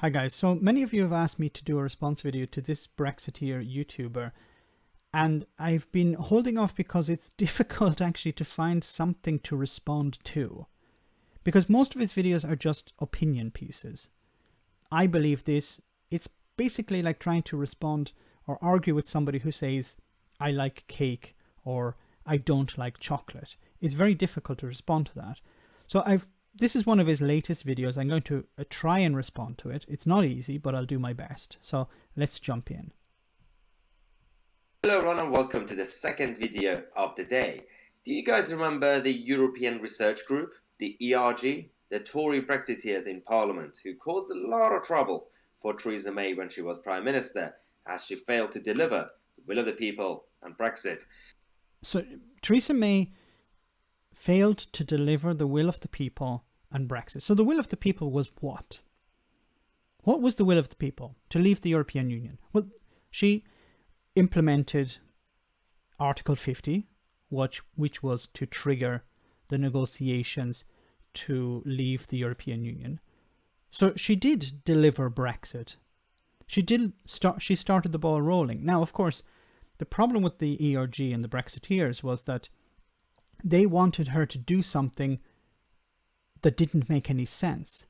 Hi guys, so many of you have asked me to do a response video to this Brexiteer YouTuber, and I've been holding off because it's difficult actually to find something to respond to, because most of his videos are just opinion pieces. I believe it's basically like trying to respond or argue with somebody who says, I like cake or I don't like chocolate. It's very difficult to respond to that. So this is one of his latest videos. I'm going to try and respond to it. It's not easy, but I'll do my best. So let's jump in. Hello everyone and welcome to the second video of the day. Do you guys remember the European Research Group, the ERG, the Tory Brexiteers in Parliament who caused a lot of trouble for Theresa May when she was Prime Minister as she failed to deliver the will of the people and Brexit? So Theresa May failed to deliver the will of the people and Brexit. So the will of the people was what? What was the will of the people? To leave the European Union. Well, she implemented Article 50, which was to trigger the negotiations to leave the European Union. So she did deliver Brexit. She started the ball rolling. Now, of course, the problem with the ERG and the Brexiteers was that they wanted her to do something that didn't make any sense.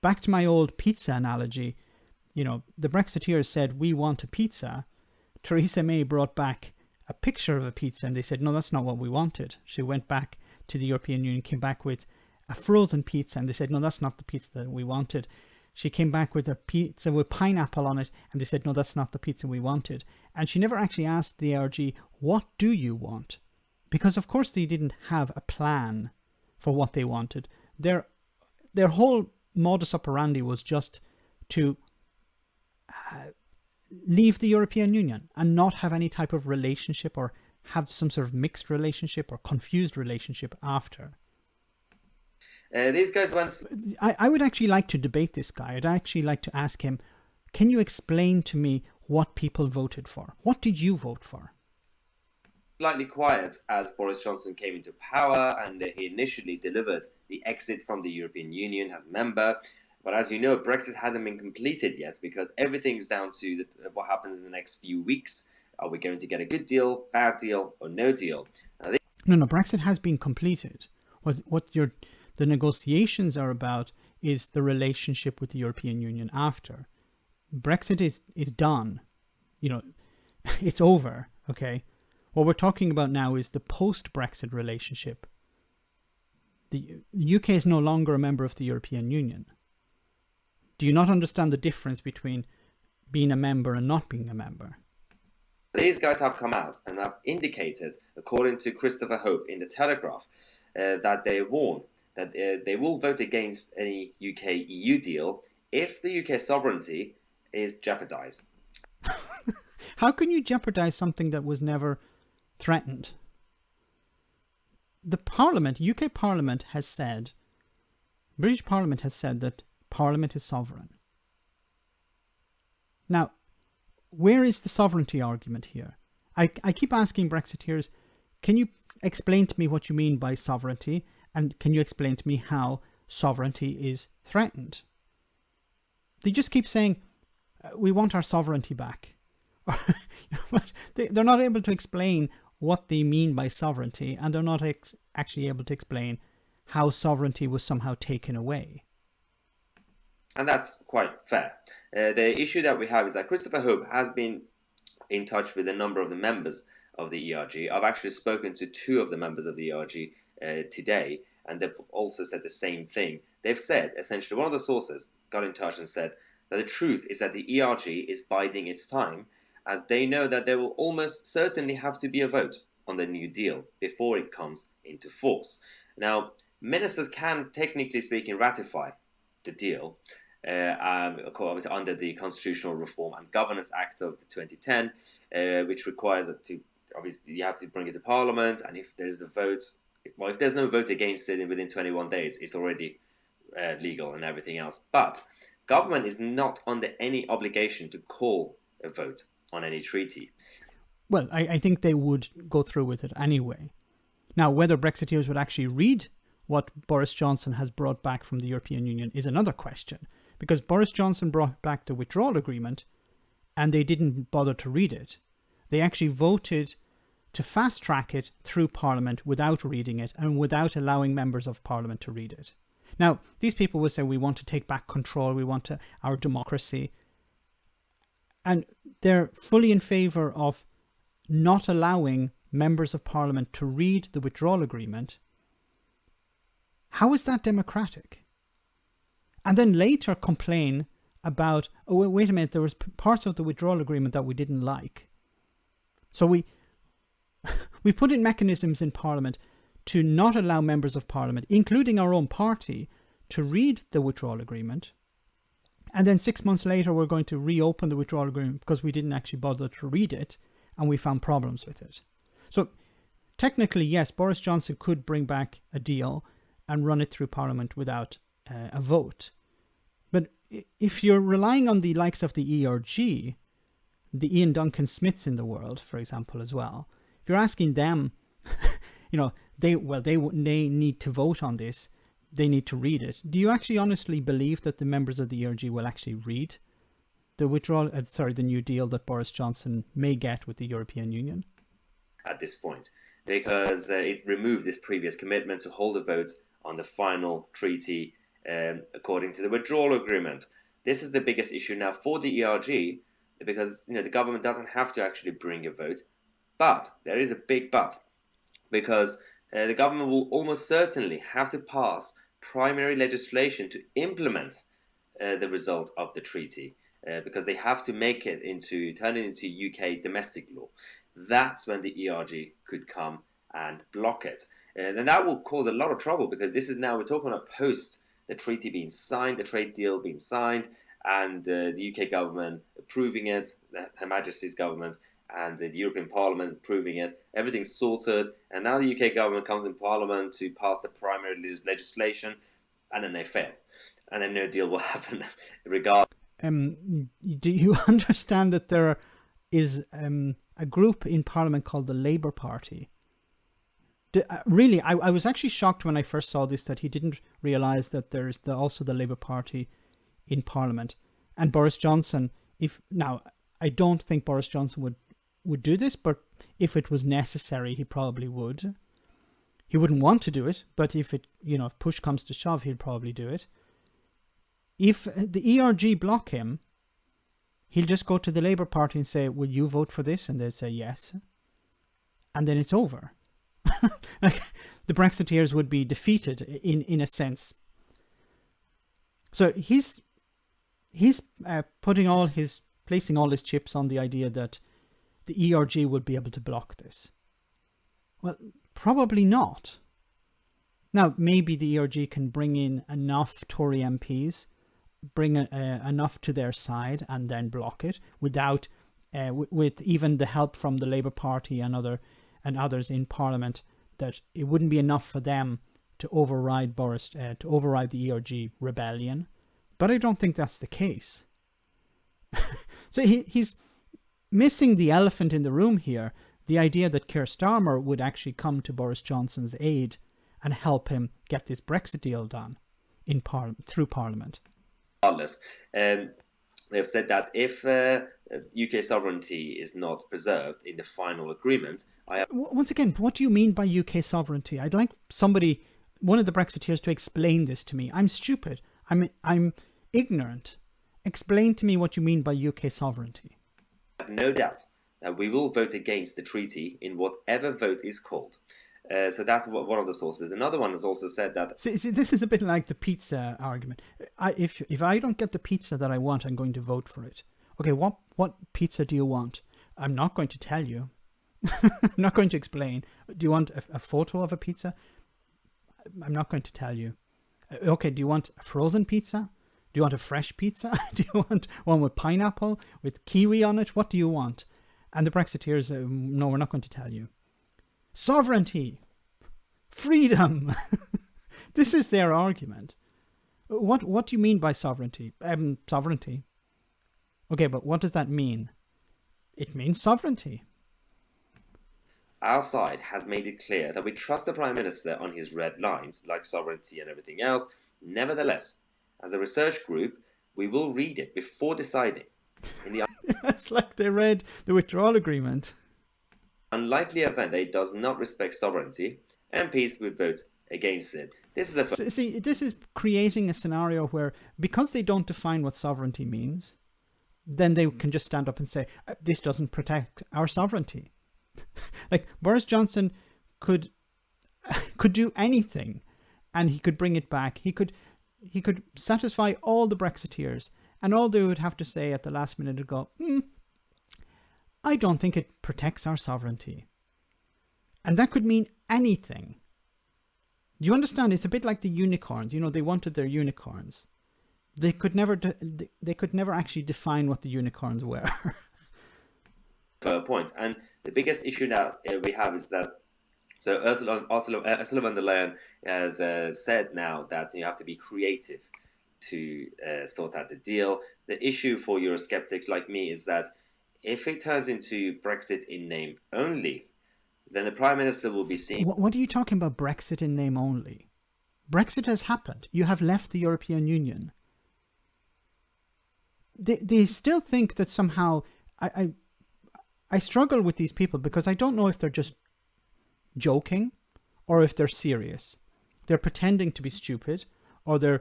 Back to my old pizza analogy, the Brexiteers said, we want a pizza. Theresa May brought back a picture of a pizza and they said, no, that's not what we wanted. She went back to the European Union, came back with a frozen pizza and they said, no, that's not the pizza that we wanted. She came back with a pizza with pineapple on it and they said, no, that's not the pizza we wanted. And she never actually asked the ERG, what do you want? Because of course they didn't have a plan for what they wanted. Their whole modus operandi was just to leave the European Union and not have any type of relationship or have some sort of mixed relationship or confused relationship after. These guys went... I would actually like to debate this guy. I'd actually like to ask him, can you explain to me what people voted for? What did you vote for? Slightly quiet as Boris Johnson came into power and he initially delivered the exit from the European Union as member. But as you know, Brexit hasn't been completed yet because everything's down to what happens in the next few weeks. Are we going to get a good deal, bad deal, or no deal? No, Brexit has been completed. The negotiations are about is the relationship with the European Union after. Brexit is done. It's over, okay? What we're talking about now is the post-Brexit relationship. The UK is no longer a member of the European Union. Do you not understand the difference between being a member and not being a member? These guys have come out and have indicated, according to Christopher Hope in The Telegraph, that they warn that they will vote against any UK-EU deal if the UK sovereignty is jeopardized. How can you jeopardize something that was never threatened? The Parliament, UK Parliament has said, British Parliament has said that Parliament is sovereign. Now, where is the sovereignty argument here? I keep asking Brexiteers, can you explain to me what you mean by sovereignty? And can you explain to me how sovereignty is threatened? They just keep saying, we want our sovereignty back. But they're not able to explain what they mean by sovereignty, and they're not actually able to explain how sovereignty was somehow taken away. And that's quite fair. The issue that we have is that Christopher Hope has been in touch with a number of the members of the ERG. I've actually spoken to two of the members of the ERG today, and they've also said the same thing. They've said, essentially, one of the sources got in touch and said that the truth is that the ERG is biding its time, as they know that there will almost certainly have to be a vote on the new deal before it comes into force. Now, ministers can, technically speaking, ratify the deal, obviously under the Constitutional Reform and Governance Act of 2010, which requires that obviously you have to bring it to Parliament, and if there's a vote, if there's no vote against it within 21 days, it's already legal and everything else. But government is not under any obligation to call a vote on any treaty. Well, I think they would go through with it anyway. Now, whether Brexiteers would actually read what Boris Johnson has brought back from the European Union is another question, because Boris Johnson brought back the withdrawal agreement and they didn't bother to read it. They actually voted to fast track it through Parliament without reading it and without allowing members of Parliament to read it. Now, these people will say, we want to take back control, we want our democracy. And they're fully in favour of not allowing members of Parliament to read the withdrawal agreement. How is that democratic? And then later complain about, oh, wait a minute, there was parts of the withdrawal agreement that we didn't like. So we put in mechanisms in Parliament to not allow members of Parliament, including our own party, to read the withdrawal agreement. And then 6 months later, we're going to reopen the withdrawal agreement because we didn't actually bother to read it and we found problems with it. So technically, yes, Boris Johnson could bring back a deal and run it through Parliament without a vote. But if you're relying on the likes of the ERG, the Ian Duncan Smiths in the world, for example, as well, if you're asking them, they need to vote on this, they need to read it. Do you actually honestly believe that the members of the ERG will actually read the the new deal that Boris Johnson may get with the European Union? At this point, because it removed this previous commitment to hold a vote on the final treaty according to the withdrawal agreement. This is the biggest issue now for the ERG, because the government doesn't have to actually bring a vote. But there is a big but, because the government will almost certainly have to pass primary legislation to implement the result of the treaty, because they have to turn it into UK domestic law. That's when the ERG could come and block it. And that will cause a lot of trouble, because we're talking about post the treaty being signed, the trade deal being signed, and the UK government approving it, Her Majesty's government, and the European Parliament approving it. Everything's sorted, and now the UK government comes in Parliament to pass the primary legislation, and then they fail. And then no deal will happen regardless. Do you understand that there is a group in Parliament called the Labour Party? Really, I was actually shocked when I first saw this, that he didn't realise that there's also the Labour Party in Parliament. And Boris Johnson, I don't think Boris Johnson would do this, but if it was necessary, he probably would. He wouldn't want to do it, but if push comes to shove, he'd probably do it. If the ERG block him, he'll just go to the Labour Party and say, will you vote for this? And they'll say yes. And then it's over. Like, the Brexiteers would be defeated in a sense. So he's placing all his chips on the idea that the ERG would be able to block this. Well, probably not. Now, maybe the ERG can bring in enough Tory MPs, bring enough to their side, and then block it without, with even the help from the Labour Party and others in Parliament, that it wouldn't be enough for them to override the ERG rebellion. But I don't think that's the case. So he's missing the elephant in the room here, the idea that Keir Starmer would actually come to Boris Johnson's aid and help him get this Brexit deal done through Parliament. They've said that if UK sovereignty is not preserved in the final agreement... Once again, what do you mean by UK sovereignty? I'd like one of the Brexiteers, to explain this to me. I'm stupid. I'm ignorant. Explain to me what you mean by UK sovereignty. I have no doubt that we will vote against the treaty in whatever vote is called. So that's one of the sources. Another one has also said that... See, this is a bit like the pizza argument. If I don't get the pizza that I want, I'm going to vote for it. Okay, what pizza do you want? I'm not going to tell you. I'm not going to explain. Do you want a photo of a pizza? I'm not going to tell you. Okay, do you want a frozen pizza? Do you want a fresh pizza? Do you want one with pineapple, with kiwi on it? What do you want? And the Brexiteers, no, we're not going to tell you. Sovereignty, freedom. This is their argument. What do you mean by sovereignty? Sovereignty. Okay, but what does that mean? It means sovereignty. Our side has made it clear that we trust the Prime Minister on his red lines, like sovereignty and everything else. Nevertheless, as a research group, we will read it before deciding. In the It's like they read the withdrawal agreement. unlikely event that it does not respect sovereignty, MPs would vote against it. This is a See, this is creating a scenario where, because they don't define what sovereignty means, then they can just stand up and say, this doesn't protect our sovereignty. Like, Boris Johnson could do anything, and he could bring it back. He could satisfy all the Brexiteers, and all they would have to say at the last minute would go, I don't think it protects our sovereignty. And that could mean anything. Do you understand? It's a bit like the unicorns. You know, they wanted their unicorns. They could never actually define what the unicorns were. fair point. And the biggest issue that we have is that, so Ursula von der Leyen has said now that you have to be creative to sort out the deal. The issue for Eurosceptics like me is that if it turns into Brexit in name only, then the Prime Minister will be seen. What are you talking about, Brexit in name only? Brexit has happened. You have left the European Union. They still think that somehow... I struggle with these people because I don't know if they're just joking or if they're serious. They're pretending to be stupid, or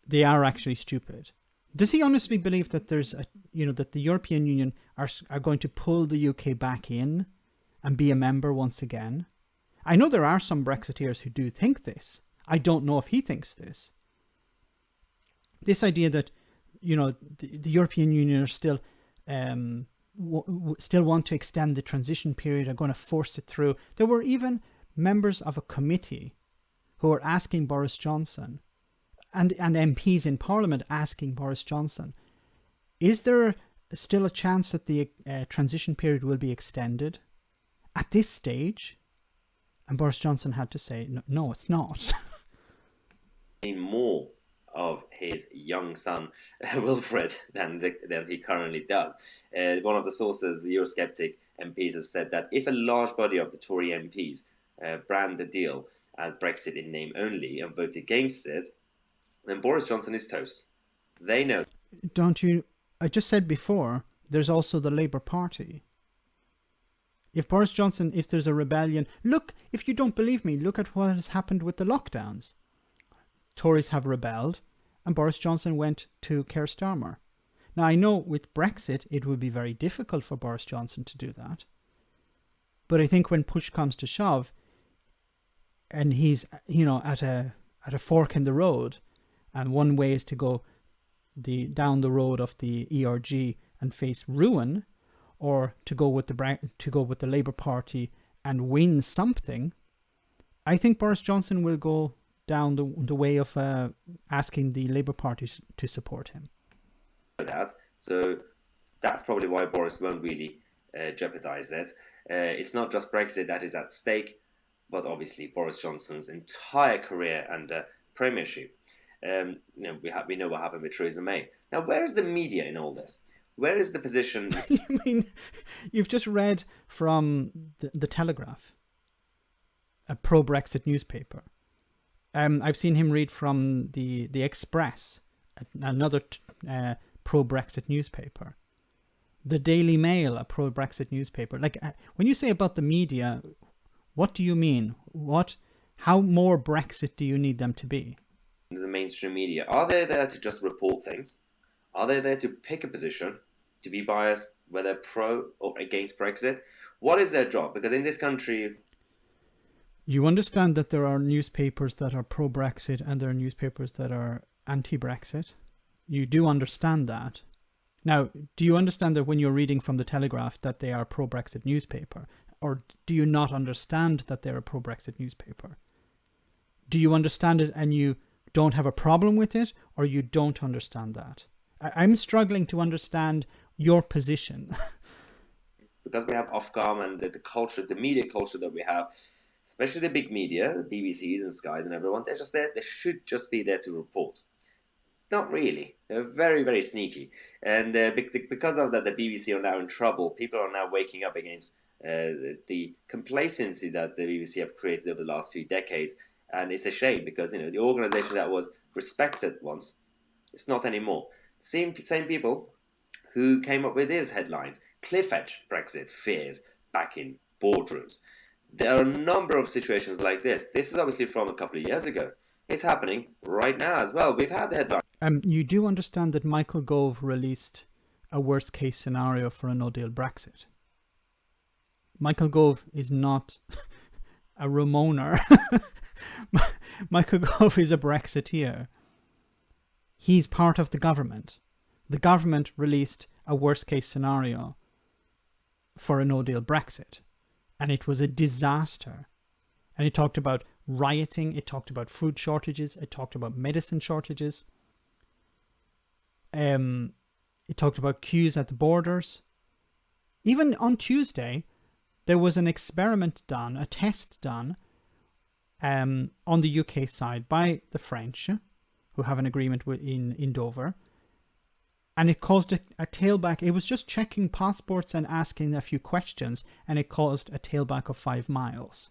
they are actually stupid. Does he honestly believe that that the European Union are going to pull the UK back in and be a member once again? I know there are some Brexiteers who do think this. I don't know if he thinks this. This idea that, the European Union are still still want to extend the transition period, are going to force it through. There were even members of a committee who were asking Boris Johnson, and MPs in Parliament asking Boris Johnson, is there still a chance that the transition period will be extended at this stage? And Boris Johnson had to say, no, it's not. More of his young son Wilfred than he currently does. One of the sources, the Eurosceptic MPs, has said that if a large body of the Tory MPs brand the deal as Brexit in name only and vote against it, then Boris Johnson is toast. They know. Don't you? I just said before, there's also the Labour Party. If Boris Johnson, if there's a rebellion, look, if you don't believe me, look at what has happened with the lockdowns. Tories have rebelled, and Boris Johnson went to Keir Starmer. Now, I know with Brexit, it would be very difficult for Boris Johnson to do that. But I think when push comes to shove, and he's, at a fork in the road, and one way is to go down the road of the ERG and face ruin, or to go with the Labour Party and win something, I think Boris Johnson will go down the way of asking the Labour Party to support him. So that's probably why Boris won't really jeopardize it. It's not just Brexit that is at stake, but obviously Boris Johnson's entire career and premiership. We know what happened with Theresa May. Now, where is the media in all this? Where is the position? You mean, you've just read from the Telegraph, a pro-Brexit newspaper. I've seen him read from the Express, another pro-Brexit newspaper. The Daily Mail, a pro-Brexit newspaper. Like, when you say about the media, what do you mean? How more Brexit do you need them to be? The mainstream media, are they there to just report things? Are they there to pick a position, to be biased, whether pro or against Brexit? What is their job? Because in this country... You understand that there are newspapers that are pro-Brexit and there are newspapers that are anti-Brexit. You do understand that. Now, do you understand that when you're reading from the Telegraph that they are a pro-Brexit newspaper? Or do you not understand that they're a pro-Brexit newspaper? Do you understand it and you don't have a problem with it, or you don't understand that? I'm struggling to understand your position. Because we have Ofcom and the culture, the media culture that we have, especially the big media, the BBCs and Skies and everyone, they're just there. They should just be there to report. Not really. They're very, very sneaky. And because of that, the BBC are now in trouble. People are now waking up against the complacency that the BBC have created over the last few decades. And it's a shame because, the organization that was respected once, it's not anymore. Same people who came up with these headlines. Cliff edge Brexit fears back in boardrooms. There are a number of situations like this. This is obviously from a couple of years ago. It's happening right now as well. We've had the headline. You do understand that Michael Gove released a worst case scenario for a no-deal Brexit. Michael Gove is not a Ramoner. Michael Gove is a Brexiteer. He's part of the government. The government released a worst case scenario for a no-deal Brexit, and it was a disaster. And it talked about rioting, it talked about food shortages, it talked about medicine shortages. It talked about queues at the borders. Even on Tuesday, there was an experiment done, a test done on the UK side by the French, who have an agreement in Dover. And it caused a tailback. It was just checking passports and asking a few questions, and it caused a tailback of 5 miles.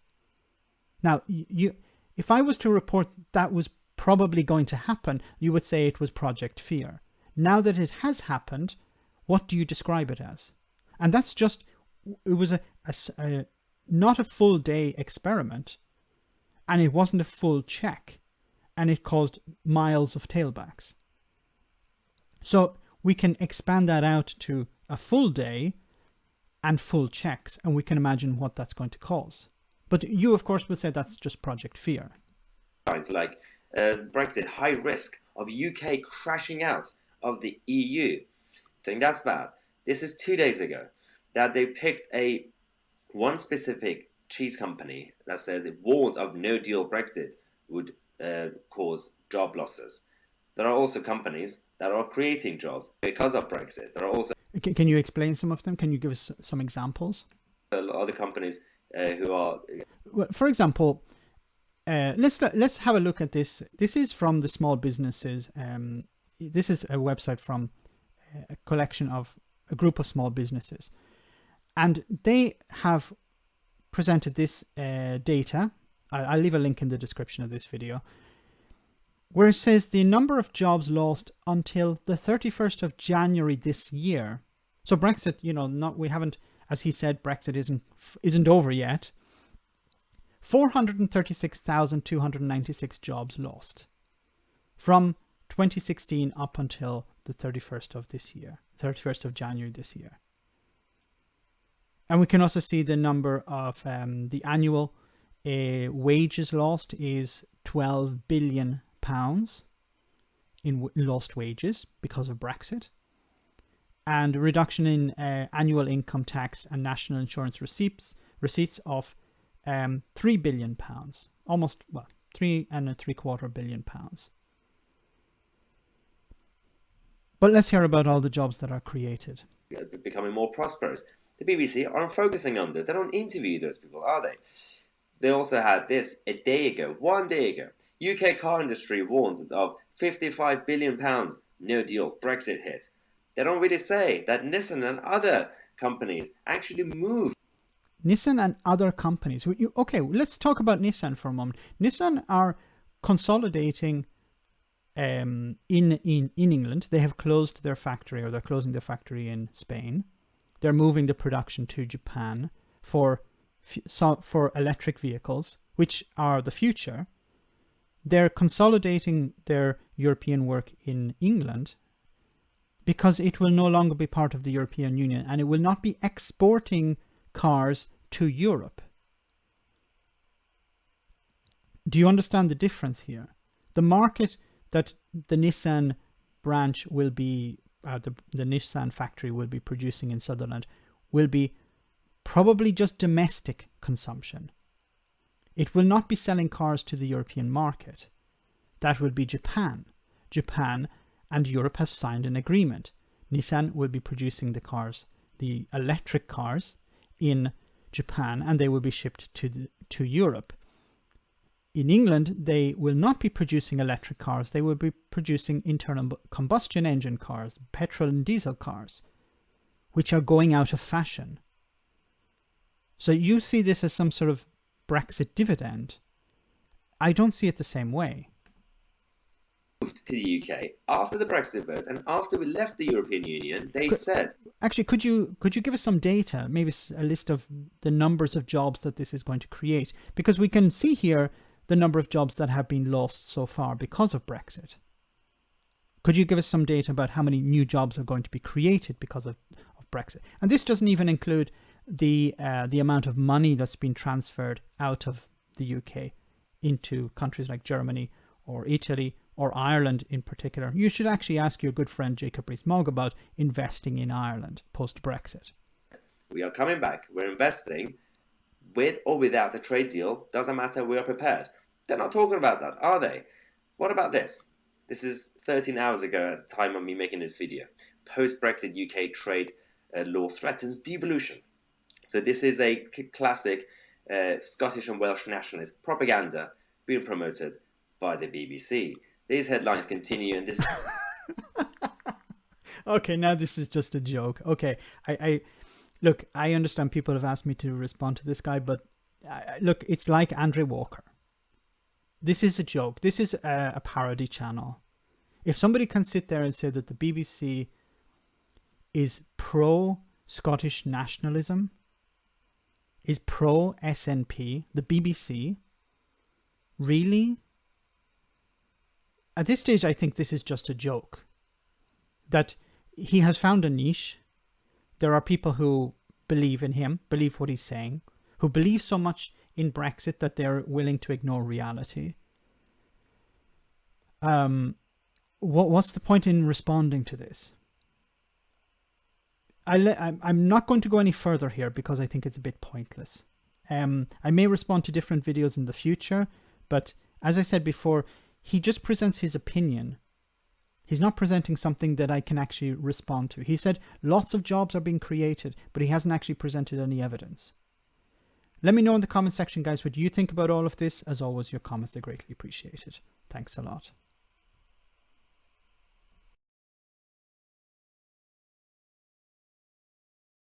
Now, if I was to report that was probably going to happen, you would say it was Project Fear. Now that it has happened, what do you describe it as? And that's just, it was not a full day experiment, and it wasn't a full check, and it caused miles of tailbacks. So we can expand that out to a full day and full checks, and we can imagine what that's going to cause. But you, of course, would say that's just Project Fear. It's like Brexit, high risk of UK crashing out of the EU. I think that's bad. This is 2 days ago that they picked one specific cheese company that says it warns of no deal Brexit would cause job losses. There are also companies that are creating jobs because of Brexit. There are also... Can you explain some of them? Can you give us some examples? Other companies who are... Well, for example, let's have a look at this. This is from the small businesses. This is a website from a collection of a group of small businesses. And they have presented this data. I'll leave a link in the description of this video, where it says the number of jobs lost until the 31st of January this year. So Brexit, we haven't, as he said, Brexit isn't over yet. 436,296 jobs lost from 2016 up until the 31st of this year, 31st of January this year. And we can also see the number of the annual wages lost is 12 billion pounds in lost wages because of Brexit, and a reduction in annual income tax and national insurance receipts of 3 billion pounds, almost 3.75 billion pounds. But let's hear about all the jobs that are created. Becoming more prosperous. The BBC aren't focusing on this. They don't interview those people, are they? They also had this one day ago. UK car industry warns of £55 billion no deal Brexit hit. They don't really say that Nissan and other companies actually move. Nissan and other companies. Okay, let's talk about Nissan for a moment. Nissan are consolidating in England. They have closed their factory, or they're closing their factory in Spain. They're moving the production to Japan for electric vehicles, which are the future. They're consolidating their European work in England because it will no longer be part of the European Union, and it will not be exporting cars to Europe. Do you understand the difference here? The market that the Nissan branch will be, the Nissan factory will be producing in Sutherland will be probably just domestic consumption. It will not be selling cars to the European market. That will be Japan. Japan and Europe have signed an agreement. Nissan will be producing the cars, the electric cars, in Japan, and they will be shipped to Europe. In England, they will not be producing electric cars. They will be producing internal combustion engine cars, petrol and diesel cars, which are going out of fashion. So you see this as some sort of Brexit dividend. I don't see it the same way. moved to the UK after the Brexit vote and after we left the European Union, they said... Actually, could you give us some data, maybe a list of the numbers of jobs that this is going to create? Because we can see here the number of jobs that have been lost so far because of Brexit. Could you give us some data about how many new jobs are going to be created because of Brexit? And this doesn't even include the amount of money that's been transferred out of the UK into countries like Germany or Italy or Ireland in particular. You should actually ask your good friend Jacob Rees-Mogg about investing in Ireland post-Brexit. We are coming back. We're investing with or without a trade deal. Doesn't matter. We are prepared. They're not talking about that, are they? What about this? This is 13 hours ago at the time of me making this video. Post-Brexit UK trade law threatens devolution. So this is a classic Scottish and Welsh nationalist propaganda being promoted by the BBC. These headlines continue and this... Okay, now this is just a joke. Okay, I look, I understand people have asked me to respond to this guy, but look, it's like Andre Walker. This is a joke. This is a parody channel. If somebody can sit there and say that the BBC is pro-Scottish nationalism, is pro-SNP, the BBC, really? At this stage, I think this is just a joke. That he has found a niche. There are people who believe in him, believe what he's saying, who believe so much in Brexit that they're willing to ignore reality. What's the point in responding to this? I'm not going to go any further here because I think it's a bit pointless. I may respond to different videos in the future, but as I said before, he just presents his opinion. He's not presenting something that I can actually respond to. He said lots of jobs are being created, but he hasn't actually presented any evidence. Let me know in the comment section, guys, what you think about all of this. As always, your comments are greatly appreciated. Thanks a lot.